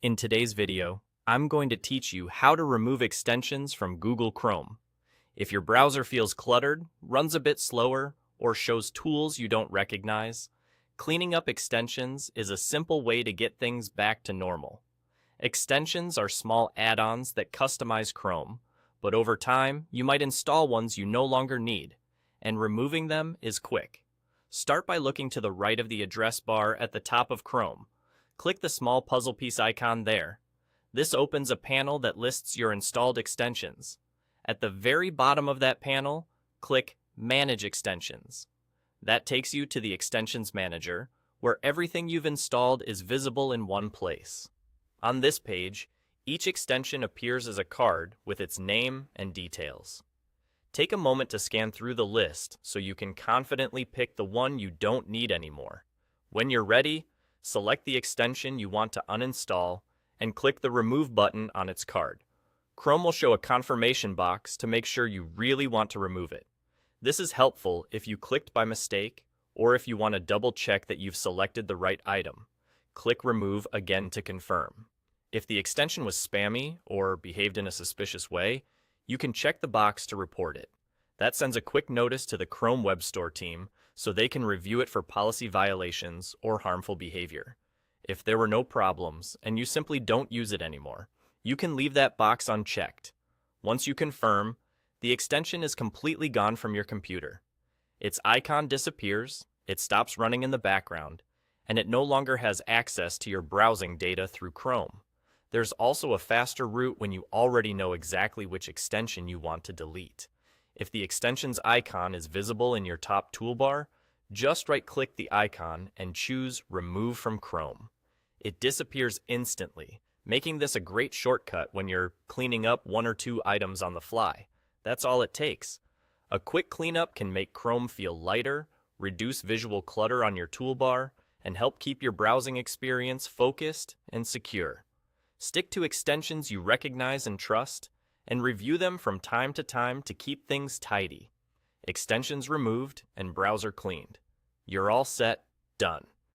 In today's video, I'm going to teach you how to remove extensions from Google Chrome. If your browser feels cluttered, runs a bit slower, or shows tools you don't recognize, cleaning up extensions is a simple way to get things back to normal. Extensions are small add-ons that customize Chrome, but over time, you might install ones you no longer need, and removing them is quick. Start by looking to the right of the address bar at the top of Chrome. Click the small puzzle piece icon there. This opens a panel that lists your installed extensions. At the very bottom of that panel, click Manage Extensions. That takes you to the Extensions Manager, where everything you've installed is visible in one place. On this page, each extension appears as a card with its name and details. Take a moment to scan through the list so you can confidently pick the one you don't need anymore. When you're ready, select the extension you want to uninstall and click the Remove button on its card. Chrome will show a confirmation box to make sure you really want to remove it. This is helpful if you clicked by mistake or if you want to double check that you've selected the right item. Click Remove again to confirm. If the extension was spammy or behaved in a suspicious way, you can check the box to report it. That sends a quick notice to the Chrome Web Store team so they can review it for policy violations or harmful behavior. If there were no problems and you simply don't use it anymore, you can leave that box unchecked. Once you confirm, the extension is completely gone from your computer. Its icon disappears, it stops running in the background, and it no longer has access to your browsing data through Chrome. There's also a faster route when you already know exactly which extension you want to delete. If the extension's icon is visible in your top toolbar, just right-click the icon and choose Remove from Chrome. It disappears instantly, making this a great shortcut when you're cleaning up one or two items on the fly. That's all it takes. A quick cleanup can make Chrome feel lighter, reduce visual clutter on your toolbar, and help keep your browsing experience focused and secure. Stick to extensions you recognize and trust, and review them from time to keep things tidy. Extensions removed and browser cleaned. You're all set, done.